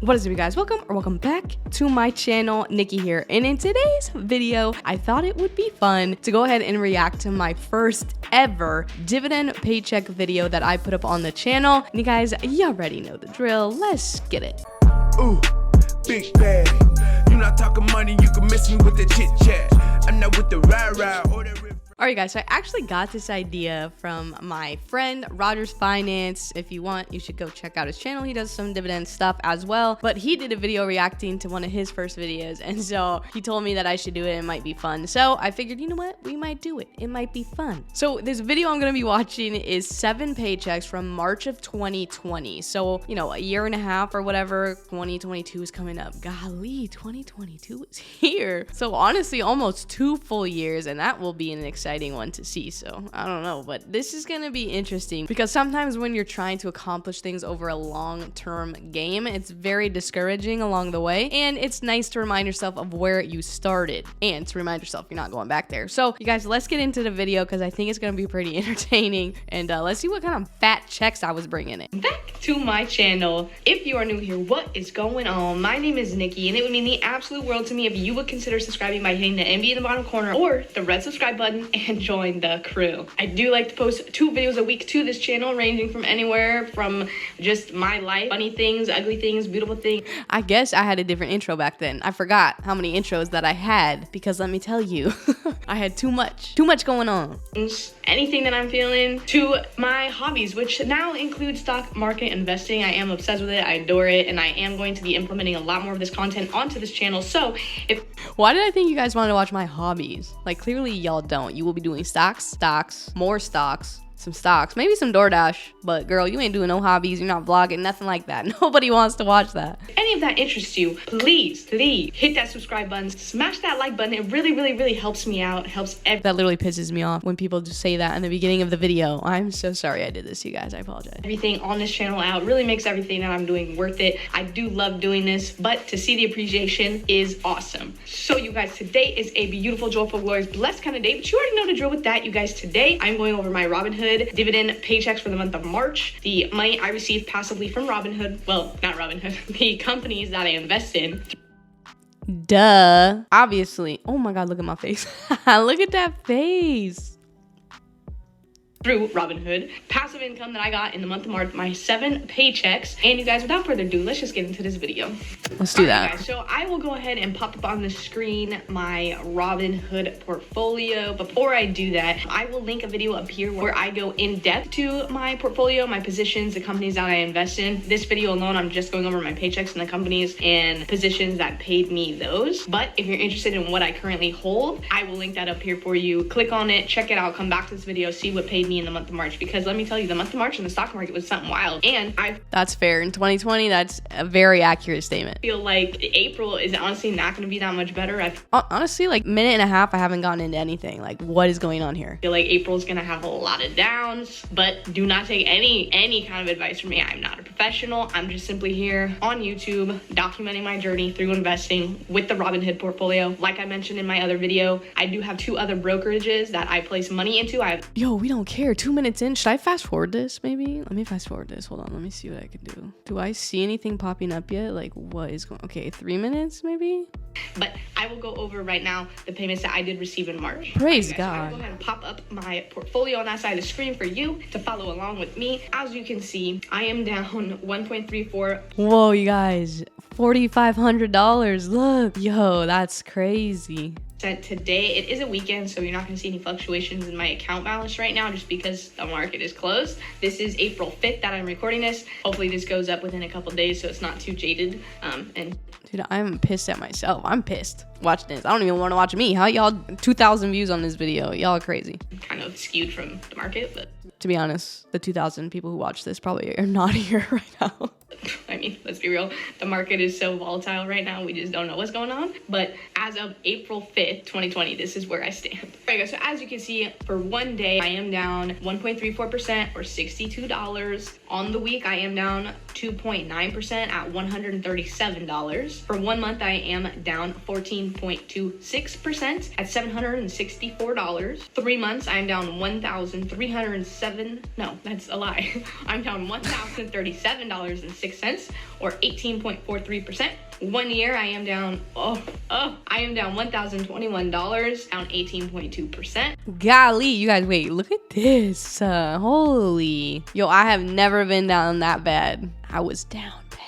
What is up, you guys? Welcome back to my channel. Nikki here, and in today's video I thought it would be fun to go ahead and react to my first ever dividend paycheck video that I put up on the channel. And you guys, you already know the drill. Let's get it. Ooh, big bag. You not talking money, you can miss me with the chit chat. I'm not with the rah-rah or the Alright guys, so I actually got this idea from my friend Roger's Finance. If you want, you should go check out his channel. He does some dividend stuff as well, but he did a video reacting to one of his first videos, and so he told me that I should do it. It might be fun, so I figured, you know what, we might do it. It might be fun. So this video I'm gonna be watching is 7 paychecks from March of 2020. So, you know, a year and a half or whatever. 2022 is coming up. Golly, 2022 is here. So honestly, almost 2 full years, and that will be an exciting one to see. So I don't know, but this is gonna be interesting because sometimes when you're trying to accomplish things over a long-term game, it's very discouraging along the way, and it's nice to remind yourself of where you started and to remind yourself you're not going back there. So you guys, let's get into the video because I think it's gonna be pretty entertaining, and let's see what kind of fat checks I was bringing in. Back to my channel. If you are new here, what is going on? My name is Nikki, and it would mean the absolute world to me if you would consider subscribing by hitting the MB in the bottom corner or the red subscribe button and join the crew. I do like to post 2 videos a week to this channel, ranging from anywhere from just my life, funny things, ugly things, beautiful things. I guess I had a different intro back then. I forgot how many intros that I had because let me tell you, I had too much going on. Anything that I'm feeling, to my hobbies, which now include stock market investing. I am obsessed with it, I adore it, and I am going to be implementing a lot more of this content onto this channel. So why did I think you guys wanted to watch my hobbies? Like, clearly y'all don't. You will be doing stocks, more stocks, some stocks, maybe some DoorDash, but girl, you ain't doing no hobbies, you're not vlogging, nothing like that. Nobody wants to watch that. If any of that interests you, please hit that subscribe button, smash that like button. It really helps me out, that literally pisses me off when people just say that in the beginning of the video. I'm so sorry I did this, you guys. I apologize. Everything on this channel out really makes everything that I'm doing worth it. I do love doing this, but to see the appreciation is awesome. So you guys, today is a beautiful, joyful, glorious, blessed kind of day, but you already know the drill with that. You guys, today I'm going over my Robinhood dividend paychecks for the month of March. The money I received passively from Robinhood, well, not Robinhood, the companies that I invest in. Duh. Obviously. Oh my God, look at my face. Look at that face. Through Robinhood, passive income that I got in the month of March, my 7 paychecks. And you guys, without further ado, let's just get into this video. Let's do that. Guys, so I will go ahead and pop up on the screen my Robinhood portfolio. Before I do that, I will link a video up here where I go in depth to my portfolio, my positions, the companies that I invest in. This video alone, I'm just going over my paychecks and the companies and positions that paid me those. But if you're interested in what I currently hold, I will link that up here for you. Click on it, check it out, come back to this video, see what paid me in the month of March, because let me tell you, the month of March in the stock market was something wild. And that's fair. In 2020, that's a very accurate statement. I feel like April is honestly not going to be that much better. Honestly, like, minute and a half, I haven't gotten into anything. Like, what is going on here? I feel like April's going to have a lot of downs, but do not take any kind of advice from me. I'm not a professional. I'm just simply here on YouTube documenting my journey through investing with the Robinhood portfolio. Like I mentioned in my other video, I do have 2 other brokerages that I place money into. Yo, we don't care. 2 minutes in. Should I fast forward this maybe? Let me fast forward this. Hold on. Let me see what I can do. Do I see anything popping up yet? Like, what is going on? Okay, 3 minutes maybe? But I will go over right now the payments that I did receive in March. Praise God. So I will go ahead and pop up my portfolio on that side of the screen for you to follow along with me. As you can see, I am down 1.34. Whoa, you guys. $4,500. Look. Yo, that's crazy. Today. It is a weekend, so you're not going to see any fluctuations in my account balance right now just because the market is closed. This is April 5th that I'm recording this. Hopefully this goes up within a couple days so it's not too jaded. And dude, I'm pissed at myself. I'm pissed watching this. I don't even want to watch me. How y'all 2,000 views on this video? Y'all are crazy. Kind of skewed from the market, but to be honest, the 2,000 people who watch this probably are not here right now. I mean, let's be real. The market is so volatile right now. We just don't know what's going on. But as of April 5th, 2020, this is where I stand. All right, guys. So as you can see, for one day, I am down 1.34% or $62. On the week, I am down 2.9% at $137. For 1 month, I am down 14.26% at $764. 3 months, I'm down 1,307. No, that's a lie. I'm down $1,037.06. cents, or 18.43%. 1 year, I am down, I am down $1,021, down 18.2%. Golly, you guys, wait, look at this. Holy. Yo, I have never been down that bad. I was down bad.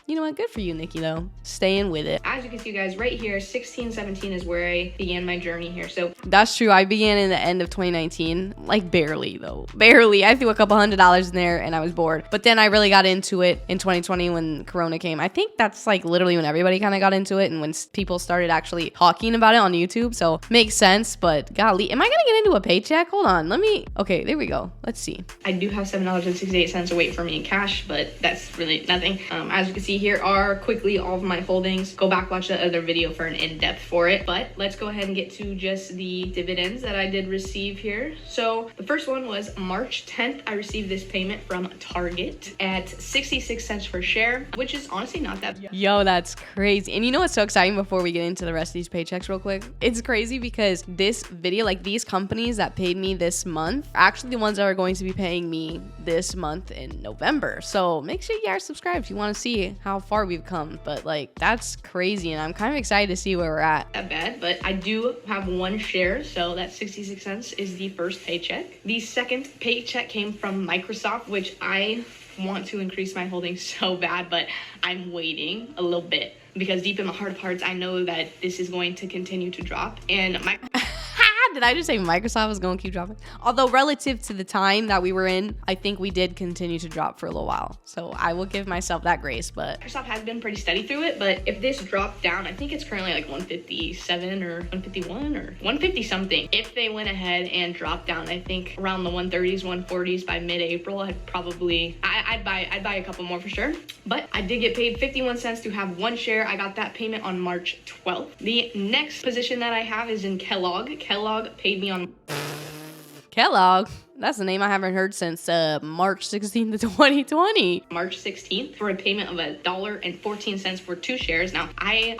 You know what? Good for you, Nikki, though. Staying with it. As you can see, guys, right here, 16, 17 is where I began my journey here. So that's true. I began in the end of 2019. Like, barely, though. Barely. I threw a couple $100s in there, and I was bored. But then I really got into it in 2020 when Corona came. I think that's, like, literally when everybody kind of got into it and when people started actually talking about it on YouTube. So, makes sense. But, golly, am I going to get into a paycheck? Hold on. Okay, there we go. Let's see. I do have $7.68 await for me in cash, but that's really nothing. As you can see, here are quickly all of my holdings. Go back, watch the other video for an in-depth for it. But let's go ahead and get to just the dividends that I did receive here. So the first one was March 10th. I received this payment from Target at 66 cents per share, which is honestly not that bad. Yo, that's crazy. And you know what's so exciting before we get into the rest of these paychecks real quick? It's crazy because this video, like these companies that paid me this month, are actually the ones that are going to be paying me this month in November. So make sure you guys subscribe if you want to see how far we've come. But like, that's crazy, and I'm kind of excited to see where we're at. Not bad, but I do have one share, so that 66 cents is the first paycheck. The second paycheck came from Microsoft, which I want to increase my holdings so bad, but I'm waiting a little bit because deep in my heart of hearts, I know that this is going to continue to drop. And did I just say Microsoft was going to keep dropping? Although relative to the time that we were in, I think we did continue to drop for a little while. So I will give myself that grace, but Microsoft has been pretty steady through it. But if this dropped down, I think it's currently like 157 or 151 or 150 something. If they went ahead and dropped down, I think around the 130s, 140s by mid-April, I'd buy a couple more for sure. But I did get paid 51 cents to have one share. I got that payment on March 12th. The next position that I have is in Kellogg. Kellogg paid me on Kellogg. That's a name I haven't heard since March 16th of 2020. March 16th for a payment of $1.14 for 2 shares. Now, I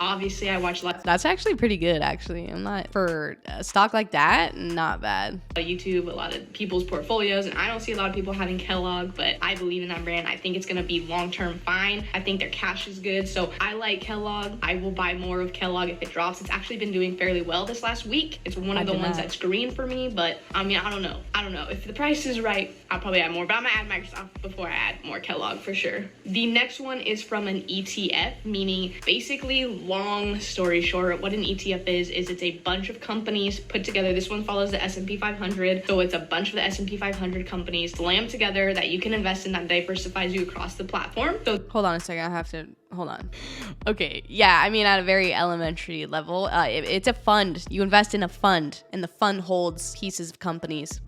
watch lots. That's actually pretty good, actually. I'm not, for a stock like that, not bad. YouTube, a lot of people's portfolios, and I don't see a lot of people having Kellogg, but I believe in that brand. I think it's going to be long-term fine. I think their cash is good, so I like Kellogg. I will buy more of Kellogg if it drops. It's actually been doing fairly well this last week. It's one of the ones that's green for me, but I mean, I don't know. If the price is right, I'll probably add more, but I'm gonna add Microsoft before I add more Kellogg for sure. The next one is from an ETF, meaning basically, long story short, what an ETF is it's a bunch of companies put together. This one follows the S&P 500, so it's a bunch of the S&P 500 companies slammed together that you can invest in that diversifies you across the platform. So hold on a second, I have to hold on. Okay, yeah, I mean, at a very elementary level, it's a fund. You invest in a fund, and the fund holds pieces of companies,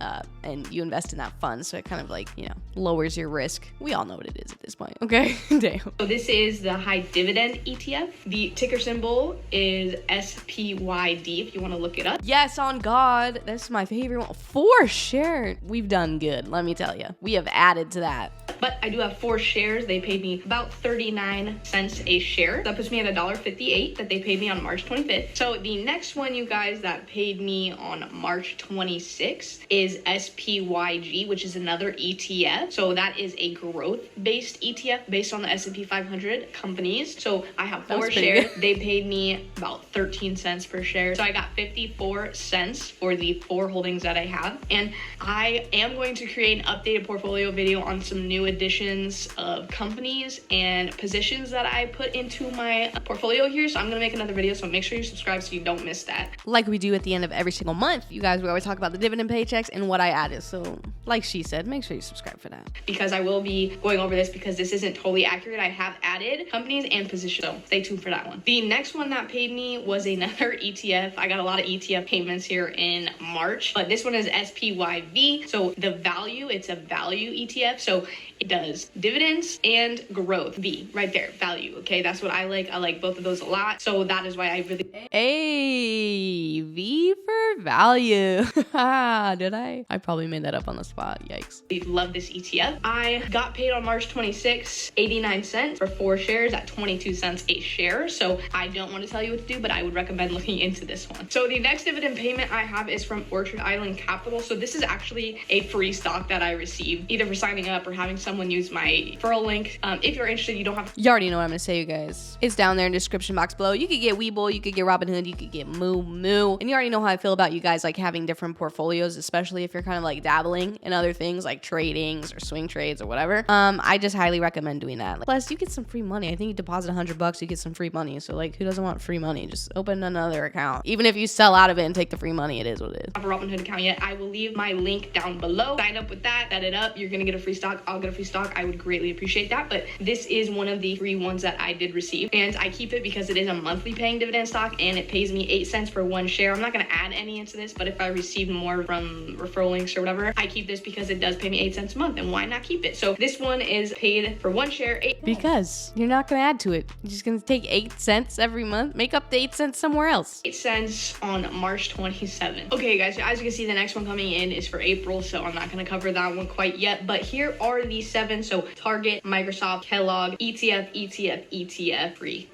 and you invest in that fund, so it kind of like, lowers your risk. We all know what it is at this point, okay? Damn. So this is the high dividend ETF. The ticker symbol is SPYD, if you want to look it up. Yes, on God, that's my favorite one. 4 shares. We've done good, let me tell you. We have added to that. But I do have 4 shares. They paid me about 39 cents a share. That puts me at $1.58 that they paid me on March 25th. So the next one, you guys, that paid me on March 26th is SPYG, which is another ETF. So that is a growth-based ETF based on the S&P 500 companies. So I have 4 shares. They paid me about 13 cents per share. So I got 54 cents for the 4 holdings that I have. And I am going to create an updated portfolio video on some new additions of companies and positions that I put into my portfolio here. So I'm gonna make another video, so make sure you subscribe so you don't miss that. Like we do at the end of every single month, you guys, we always talk about the dividend paychecks and what I added. So like she said, make sure you subscribe for that. Because I will be going over this because this isn't totally accurate. I have added companies and positions, so stay tuned for that one. The next one that paid me was another ETF. I got a lot of ETF payments here in March, but this one is SPYV. So the value, it's a value ETF. So it does dividends and growth. V right there, value. Okay, that's what I like. I like both of those a lot. So that is why I really. Hey, V for value. Did I? I probably made that up on the spot. Yikes. I love this ETF. I got paid on March 26th, 89 cents for 4 shares at 22 cents a share. So I don't want to tell you what to do, but I would recommend looking into this one. So the next dividend payment I have is from Orchard Island Capital. So this is actually a free stock that I received either for signing up or having someone use my referral link. If you're interested, you don't have to. You already know what I'm gonna say, you guys. It's down there in the description box below. You could get Webull, you could get Robinhood, you could get Moo. And you already know how I feel about you guys like having different portfolios, especially if you're kind of like dabbling in other things like tradings or swing trades or whatever. I just highly recommend doing that. Plus, you get some free money. I think you deposit $100, you get some free money. So like, who doesn't want free money? Just open another account. Even if you sell out of it and take the free money, it is what it is. I have a Robinhood account yet. I will leave my link down below. Sign up with that, set it up. You're gonna get a free stock. I'll get a free stock. I would greatly appreciate that. But this is one of the free ones that I did receive, and I keep it because it is a monthly paying dividend stock, and it pays me 8 cents for 1 share. I'm not gonna add any into this, but if I receive more from referral links or whatever, I keep this because it does pay me 8 cents a month, and why not keep it? So this one is paid for 1 share, because you're not gonna add to it. You're just gonna take 8 cents every month, make up the 8 cents somewhere else. 8 cents on March 27th. Okay, guys, so as you can see, the next one coming in is for April, so I'm not gonna cover that one quite yet, but here are the 7. So Target, Microsoft, Kellogg, ETF, free.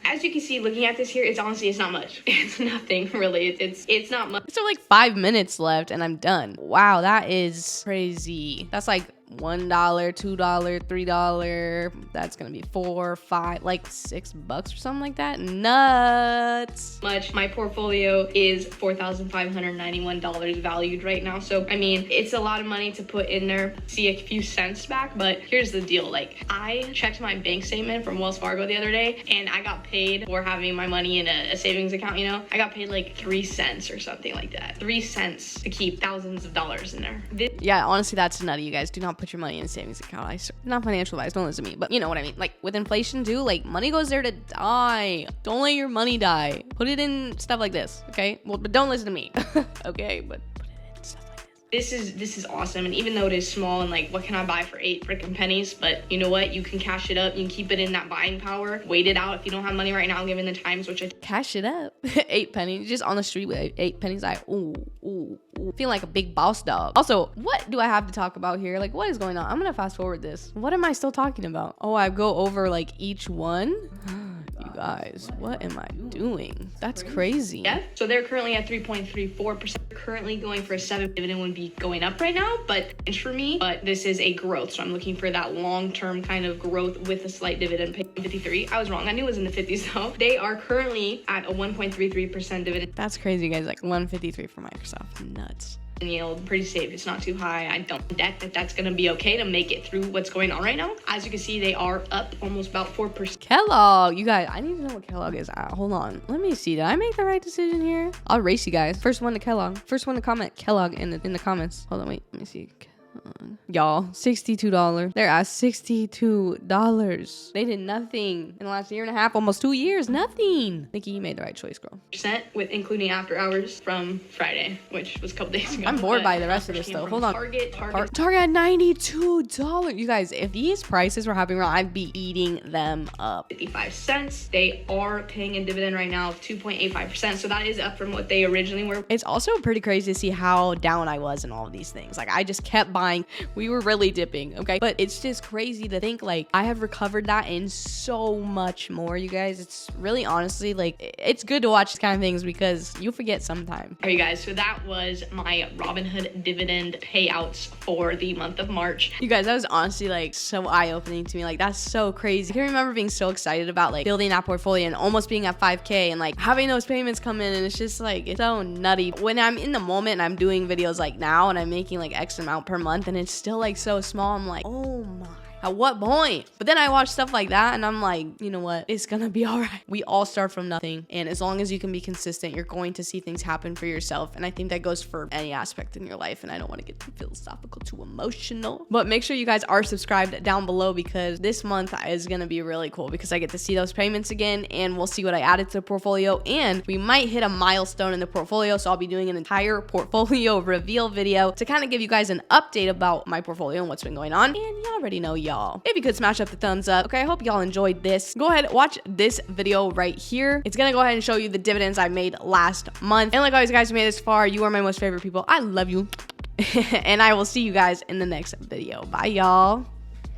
As you can see, looking at this here, it's not much. It's nothing really. It's not much. So like 5 minutes left and I'm done. Wow, that is crazy. That's like $1, $2, $3. That's gonna be $4, $5, like $6 or something like that. Nuts. Much. My portfolio is $4,591 valued right now. So I mean, it's a lot of money to put in there. See a few cents back, but here's the deal. Like, I checked my bank statement from Wells Fargo the other day, and I got paid for having my money in a savings account. You know, I got paid like 3 cents or something like that. 3 cents to keep thousands of dollars in there. Yeah, honestly, that's nutty. You guys do not put your money in a savings account. Not financial advice, don't listen to me, but you know what I mean. Like with inflation too, like money goes there to die. Don't let your money die. Put it in stuff like this, okay? Well, but don't listen to me. Okay, but put it in stuff like this. This is awesome, and even though it is small and like, what can I buy for 8 freaking pennies? But you know what? You can cash it up. You can keep it in that buying power. Wait it out if you don't have money right now, given the times, which I cash it up. 8 pennies, just on the street with 8 pennies. I feel like a big boss dog. Also, what do I have to talk about here? Like, what is going on? I'm gonna fast forward this. What am I still talking about? Oh, I go over like each one. You guys, what am I doing? That's crazy. Yeah, so they're currently at 3.34%. Currently going for a 7. Dividend would be going up right now, but it's for me. But this is a growth, so I'm looking for that long-term kind of growth with a slight dividend pay. 53. I was wrong. I knew it was in the 50s though. They are currently at a 1.33% dividend. That's crazy, guys. Like 153 for Microsoft. Nuts. Yield pretty safe. It's not too high. I don't bet that's gonna be okay to make it through what's going on right now. As you can see, they are up almost about 4%. Kellogg, you guys, I need to know what Kellogg is at. Hold on, let me see. Did I make the right decision here? I'll race you guys. First one to Kellogg. First one to comment Kellogg in the comments. Hold on, wait. Let me see. Y'all, $62. They're at $62. They did nothing in the last year and a half, almost 2 years. Nothing. Nikki, you made the right choice, girl. Percent with including after hours from Friday, which was a couple days ago. I'm bored by the rest of this though. Hold on. Target at $92. You guys, if these prices were happening around, I'd be eating them up. 55 cents. They are paying a dividend right now of 2.85%. So that is up from what they originally were. It's also pretty crazy to see how down I was in all of these things. Like, I just kept buying. We were really dipping, okay? But it's just crazy to think like I have recovered that and so much more, you guys. It's really honestly like, it's good to watch these kind of things because you forget sometime. All right, you guys, so that was my Robinhood dividend payouts for the month of March. You guys, that was honestly like so eye-opening to me. Like, that's so crazy. I can remember being so excited about like building that portfolio and almost being at 5K and like having those payments come in, and it's just like, it's so nutty. When I'm in the moment and I'm doing videos like now and I'm making like X amount per month and it's still like so small, I'm like, oh my, at what point? But then I watch stuff like that and I'm like, you know what? It's gonna be all right. We all start from nothing. And as long as you can be consistent, you're going to see things happen for yourself. And I think that goes for any aspect in your life. And I don't want to get too philosophical, too emotional. But make sure you guys are subscribed down below because this month is gonna be really cool because I get to see those payments again and we'll see what I added to the portfolio. And we might hit a milestone in the portfolio. So I'll be doing an entire portfolio reveal video to kind of give you guys an update about my portfolio and what's been going on. And you already know, y'all. If you could smash up the thumbs up. Okay, I hope y'all enjoyed this. Go ahead, watch this video right here. It's gonna go ahead and show you the dividends I made last month. And like always, guys, who made it this far, you are my most favorite people. I love you. And I will see you guys in the next video. Bye, y'all.